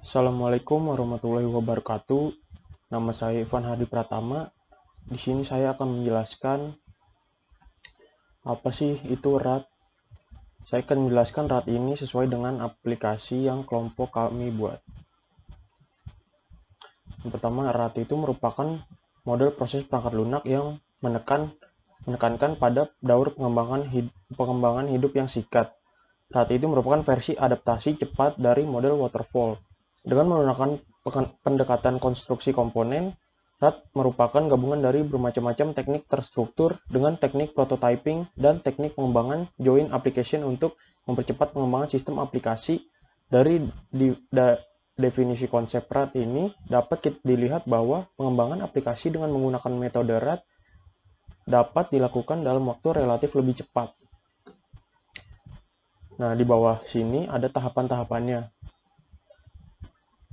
Assalamualaikum warahmatullahi wabarakatuh. Nama saya Ivan Hadi Pratama. Di sini saya akan menjelaskan apa sih itu RAT. Saya akan menjelaskan RAT ini sesuai dengan aplikasi yang kelompok kami buat. Yang pertama, RAT itu merupakan model proses perangkat lunak yang menekankan pada daur pengembangan hidup yang singkat. RAT itu merupakan versi adaptasi cepat dari model waterfall. Dengan menggunakan pendekatan konstruksi komponen, RAT merupakan gabungan dari bermacam-macam teknik terstruktur dengan teknik prototyping dan teknik pengembangan joint application untuk mempercepat pengembangan sistem aplikasi. Dari definisi konsep RAT ini dapat dilihat bahwa pengembangan aplikasi dengan menggunakan metode RAT dapat dilakukan dalam waktu relatif lebih cepat. Nah, di bawah sini ada tahapan-tahapannya.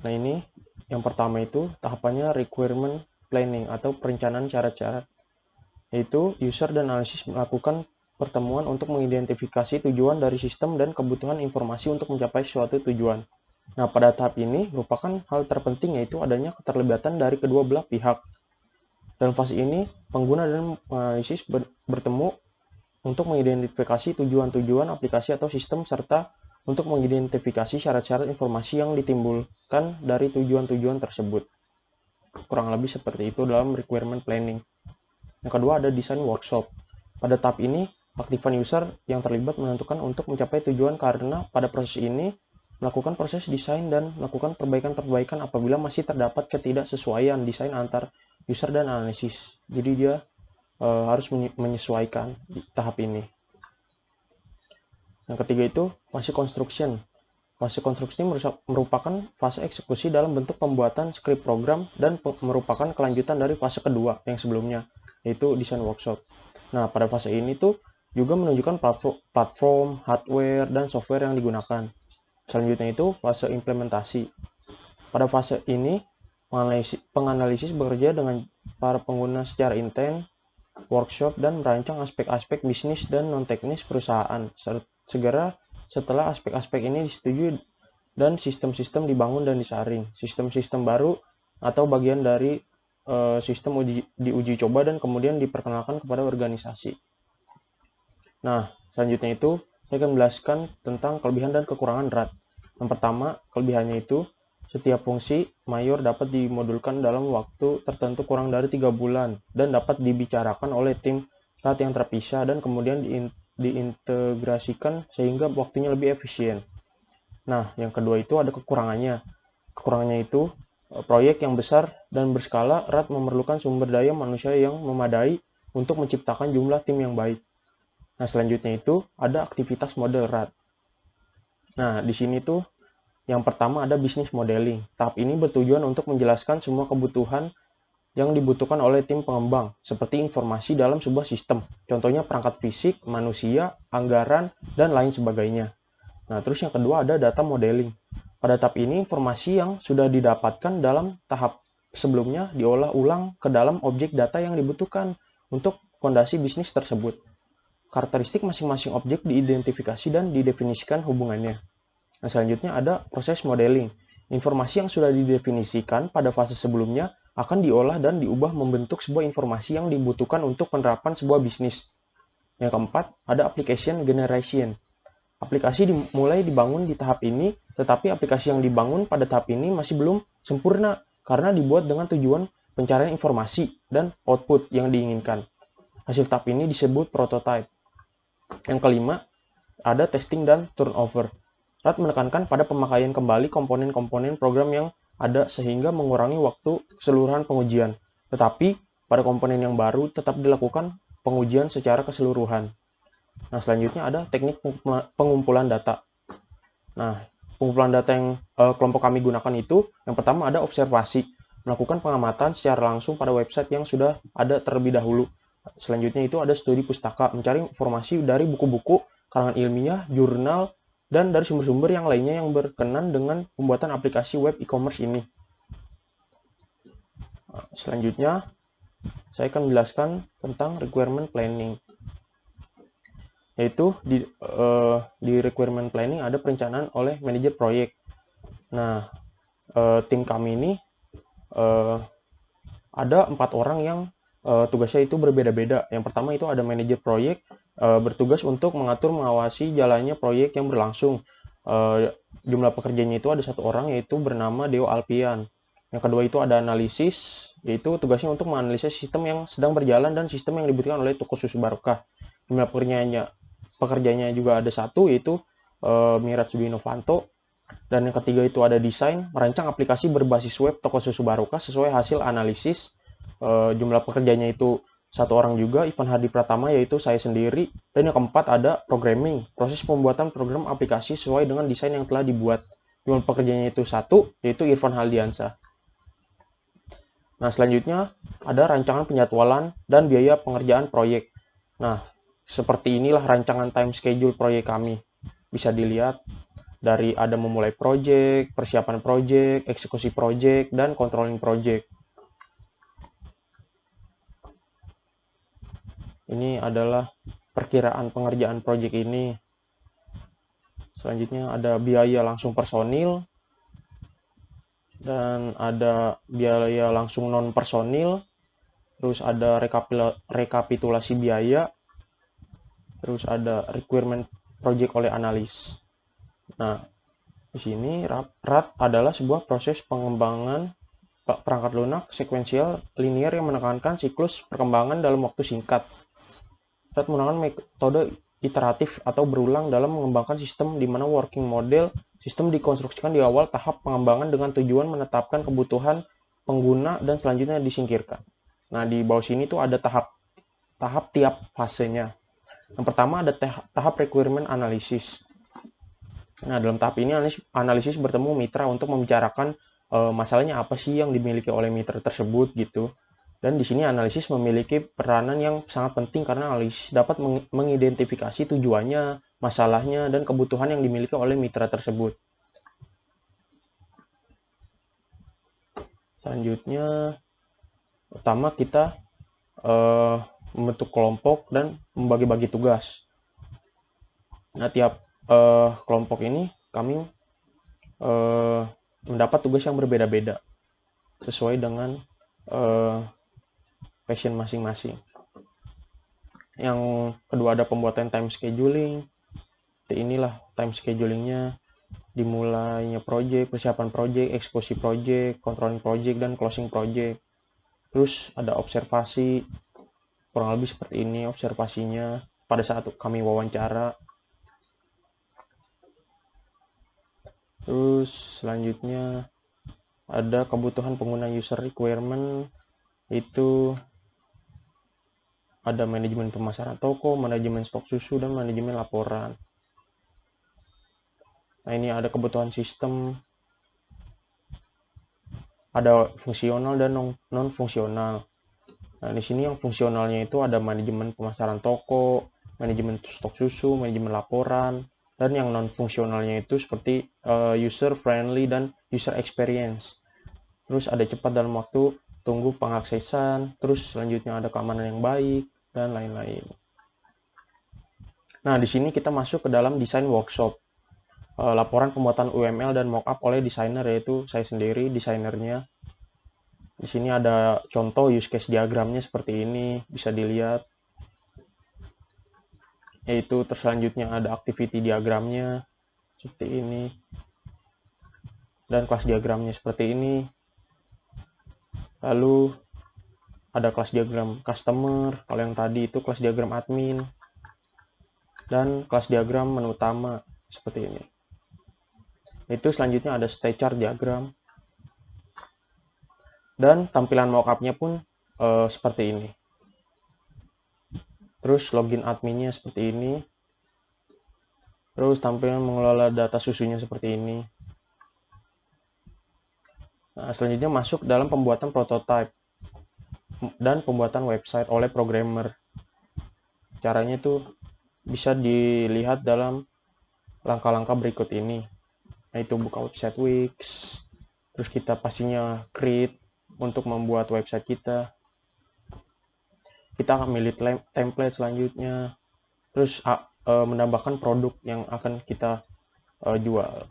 Nah, ini yang pertama itu tahapannya requirement planning atau perencanaan syarat-syarat. Yaitu user dan analisis melakukan pertemuan untuk mengidentifikasi tujuan dari sistem dan kebutuhan informasi untuk mencapai suatu tujuan. Nah, pada tahap ini merupakan hal terpenting yaitu adanya keterlibatan dari kedua belah pihak. Dalam fase ini, pengguna dan penganalisis bertemu untuk mengidentifikasi tujuan-tujuan aplikasi atau sistem serta untuk mengidentifikasi syarat-syarat informasi yang ditimbulkan dari tujuan-tujuan tersebut. Kurang lebih seperti itu dalam requirement planning. Yang kedua ada design workshop. Pada tahap ini, aktifan user yang terlibat menentukan untuk mencapai tujuan karena pada proses ini melakukan proses desain dan melakukan perbaikan-perbaikan apabila masih terdapat ketidaksesuaian desain antar user dan analisis. Jadi dia harus menyesuaikan di tahap ini. Yang ketiga itu fase construction. Fase konstruksi merupakan fase eksekusi dalam bentuk pembuatan skrip program dan merupakan kelanjutan dari fase kedua yang sebelumnya, yaitu design workshop. Nah, pada fase ini tuh juga menunjukkan platform, hardware, dan software yang digunakan. Selanjutnya itu fase implementasi. Pada fase ini, penganalisis bekerja dengan para pengguna secara intens, workshop, dan merancang aspek-aspek bisnis dan non-teknis perusahaan. Segera setelah aspek-aspek ini disetujui dan sistem-sistem dibangun dan disaring. Sistem-sistem baru atau bagian dari sistem diuji coba dan kemudian diperkenalkan kepada organisasi. Nah, selanjutnya itu saya akan menjelaskan tentang kelebihan dan kekurangan RAT. Yang pertama, kelebihannya itu setiap fungsi mayor dapat dimodulkan dalam waktu tertentu kurang dari 3 bulan dan dapat dibicarakan oleh tim RAT yang terpisah dan kemudian diintegrasikan sehingga waktunya lebih efisien. Nah, yang kedua itu ada kekurangannya. Kekurangannya itu proyek yang besar dan berskala, RAT memerlukan sumber daya manusia yang memadai untuk menciptakan jumlah tim yang baik. Nah, selanjutnya itu ada aktivitas model RAT. Nah, di sini tuh yang pertama ada business modeling. Tahap ini bertujuan untuk menjelaskan semua kebutuhan yang dibutuhkan oleh tim pengembang, seperti informasi dalam sebuah sistem. Contohnya perangkat fisik, manusia, anggaran, dan lain sebagainya. Nah, terus yang kedua ada data modeling. Pada tahap ini, informasi yang sudah didapatkan dalam tahap sebelumnya diolah ulang ke dalam objek data yang dibutuhkan untuk fondasi bisnis tersebut. Karakteristik masing-masing objek diidentifikasi dan didefinisikan hubungannya. Nah, selanjutnya ada proses modeling. Informasi yang sudah didefinisikan pada fase sebelumnya akan diolah dan diubah membentuk sebuah informasi yang dibutuhkan untuk penerapan sebuah bisnis. Yang keempat, ada application generation. Aplikasi mulai dibangun di tahap ini, tetapi aplikasi yang dibangun pada tahap ini masih belum sempurna karena dibuat dengan tujuan pencarian informasi dan output yang diinginkan. Hasil tahap ini disebut prototype. Yang kelima, ada testing dan turnover. RAT menekankan pada pemakaian kembali komponen-komponen program yang ada sehingga mengurangi waktu keseluruhan pengujian. Tetapi, pada komponen yang baru tetap dilakukan pengujian secara keseluruhan. Nah, selanjutnya ada teknik pengumpulan data. Nah, pengumpulan data yang kelompok kami gunakan itu, yang pertama ada observasi. Melakukan pengamatan secara langsung pada website yang sudah ada terlebih dahulu. Selanjutnya itu ada studi pustaka, mencari informasi dari buku-buku, karangan ilmiah, jurnal, dan dari sumber-sumber yang lainnya yang berkenan dengan pembuatan aplikasi web e-commerce ini. Selanjutnya, saya akan menjelaskan tentang requirement planning. Yaitu di requirement planning ada perencanaan oleh manajer proyek. Nah, tim kami ini ada 4 orang yang tugasnya itu berbeda-beda. Yang pertama itu ada manajer proyek, bertugas untuk mengatur mengawasi jalannya proyek yang berlangsung. Jumlah pekerjanya itu ada 1 orang, yaitu bernama Deo Alpian. Yang kedua itu ada analisis, yaitu tugasnya untuk menganalisis sistem yang sedang berjalan dan sistem yang dibutuhkan oleh toko susu Barokah. Jumlah pekerjanya juga ada 1, yaitu Mirat Subinovanto. Dan yang ketiga itu ada desain, merancang aplikasi berbasis web toko susu Barokah sesuai hasil analisis. Jumlah pekerjanya itu 1 orang juga, Ivan Hadi Pratama, yaitu saya sendiri. Dan yang keempat ada programming, proses pembuatan program aplikasi sesuai dengan desain yang telah dibuat. Jumlah pekerjanya itu 1, yaitu Irfan Haldiansa. Nah, selanjutnya ada rancangan penjadwalan dan biaya pengerjaan proyek. Nah, seperti inilah rancangan time schedule proyek kami. Bisa dilihat dari ada memulai proyek, persiapan proyek, eksekusi proyek, dan controlling proyek. Ini adalah perkiraan pengerjaan proyek ini. Selanjutnya ada biaya langsung personil, dan ada biaya langsung non personil, terus ada rekapitulasi biaya, terus ada requirement project oleh analis. Nah, di sini RAT adalah sebuah proses pengembangan perangkat lunak sekuensial linear yang menekankan siklus perkembangan dalam waktu singkat. RAT menggunakan metode iteratif atau berulang dalam mengembangkan sistem di mana working model sistem dikonstruksikan di awal tahap pengembangan dengan tujuan menetapkan kebutuhan pengguna dan selanjutnya disingkirkan. Nah, di bawah sini tuh ada tahap tiap fasenya. Yang pertama ada tahap requirement analysis. Nah, dalam tahap ini analisis bertemu mitra untuk membicarakan masalahnya apa sih yang dimiliki oleh mitra tersebut gitu. Dan di sini analisis memiliki peranan yang sangat penting karena analisis dapat mengidentifikasi tujuannya, masalahnya, dan kebutuhan yang dimiliki oleh mitra tersebut. Selanjutnya, pertama kita membentuk kelompok dan membagi-bagi tugas. Nah, tiap kelompok ini kami mendapat tugas yang berbeda-beda sesuai dengan passion masing-masing. Yang kedua ada pembuatan time scheduling. Inilah time schedulingnya, dimulainya project, persiapan project, eksekusi project, controlling project, dan closing project. Terus ada observasi, kurang lebih seperti ini observasinya pada saat kami wawancara. Terus selanjutnya ada kebutuhan pengguna user requirement, itu ada manajemen pemasaran toko, manajemen stok susu, dan manajemen laporan. Nah, ini ada kebutuhan sistem, ada fungsional dan non-fungsional. Nah, di sini yang fungsionalnya itu ada manajemen pemasaran toko, manajemen stok susu, manajemen laporan, dan yang non-fungsionalnya itu seperti user friendly dan user experience. Terus ada cepat dalam waktu tunggu pengaksesan, terus selanjutnya ada keamanan yang baik, dan lain-lain. Nah, di sini kita masuk ke dalam desain workshop. Laporan pembuatan UML dan mockup oleh desainer, yaitu saya sendiri desainernya. Di sini ada contoh use case diagramnya seperti ini, bisa dilihat. Yaitu selanjutnya ada activity diagramnya seperti ini. Dan kelas diagramnya seperti ini. Lalu ada kelas diagram customer, kalau yang tadi itu kelas diagram admin. Dan kelas diagram menu utama seperti ini. Itu selanjutnya ada state chart diagram. Dan tampilan mockupnya pun seperti ini. Terus login adminnya seperti ini. Terus tampilan mengelola data susunya seperti ini. Nah, selanjutnya masuk dalam pembuatan prototype dan pembuatan website oleh programmer. Caranya itu bisa dilihat dalam langkah-langkah berikut ini. Nah, itu buka website Wix. Terus kita pastinya create untuk membuat website kita. Kita akan milih template selanjutnya. Terus menambahkan produk yang akan kita jual.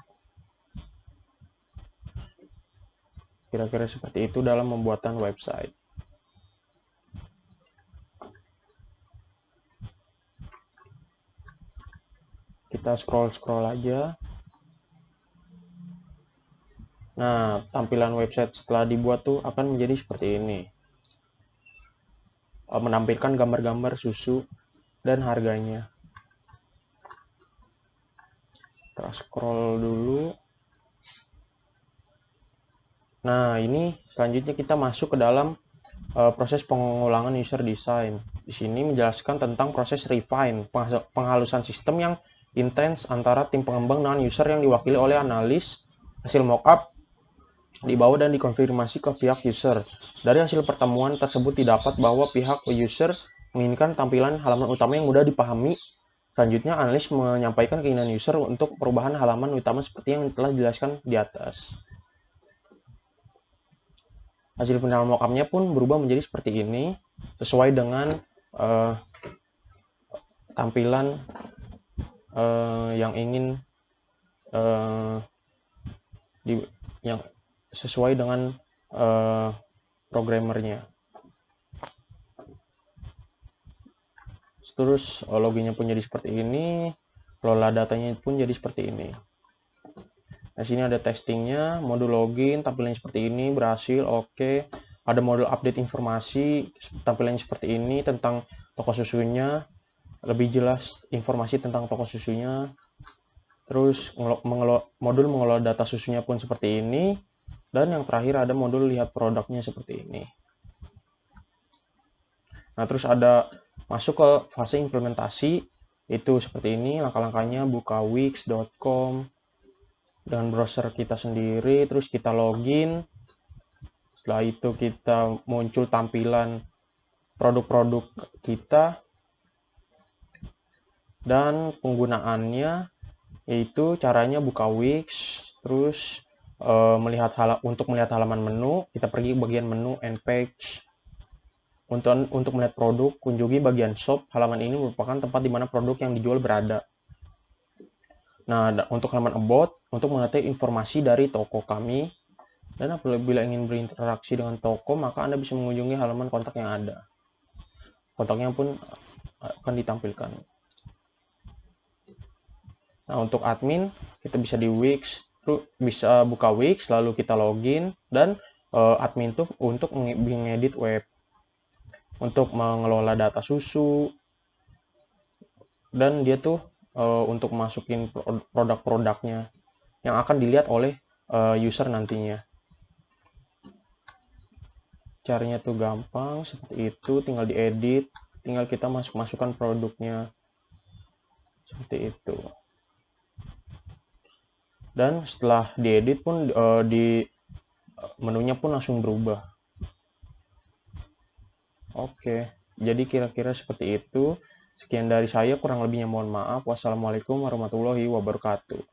Kira-kira seperti itu dalam pembuatan website. Kita scroll aja. Nah, tampilan website setelah dibuat tuh akan menjadi seperti ini. Menampilkan gambar-gambar susu dan harganya. Kita scroll dulu. Nah, ini selanjutnya kita masuk ke dalam proses pengulangan user design. Di sini menjelaskan tentang proses refine, penghalusan sistem yang intens antara tim pengembang dengan user yang diwakili oleh analis. Hasil mockup dibawa dan dikonfirmasi ke pihak user. Dari hasil pertemuan tersebut didapat bahwa pihak user menginginkan tampilan halaman utama yang mudah dipahami. Selanjutnya, analis menyampaikan keinginan user untuk perubahan halaman utama seperti yang telah dijelaskan di atas. Hasil final mockupnya pun berubah menjadi seperti ini, sesuai dengan tampilan yang ingin yang sesuai dengan programmernya. Terus loginnya pun jadi seperti ini, kelola datanya pun jadi seperti ini. Nah, sini ada testingnya, modul login, tampilannya seperti ini, berhasil, oke. Ada modul update informasi, tampilannya seperti ini, tentang toko susunya, lebih jelas informasi tentang toko susunya. Terus modul mengelola data susunya pun seperti ini. Dan yang terakhir ada modul lihat produknya seperti ini. Nah, terus ada masuk ke fase implementasi, itu seperti ini, langkah-langkahnya buka wix.com dengan browser kita sendiri, terus kita login. Setelah itu kita muncul tampilan produk-produk kita, dan penggunaannya yaitu caranya buka Wix, terus untuk melihat halaman menu, kita pergi ke bagian menu and page. Untuk melihat produk, kunjungi bagian shop. Halaman ini merupakan tempat di mana produk yang dijual berada. Nah, untuk halaman about, untuk mengetahui informasi dari toko kami. Dan apabila ingin berinteraksi dengan toko, maka Anda bisa mengunjungi halaman kontak yang ada. Kontaknya pun akan ditampilkan. Nah, untuk admin, kita bisa di Wix, bisa buka Wix, lalu kita login, dan admin tuh untuk mengedit web, untuk mengelola data susu, dan dia tuh untuk masukin produk-produknya yang akan dilihat oleh user nantinya. Caranya tuh gampang, seperti itu, tinggal diedit, tinggal kita masukkan produknya, seperti itu. Dan setelah diedit pun di menunya pun langsung berubah. Oke, jadi kira-kira seperti itu. Sekian dari saya, kurang lebihnya mohon maaf. Wassalamualaikum warahmatullahi wabarakatuh.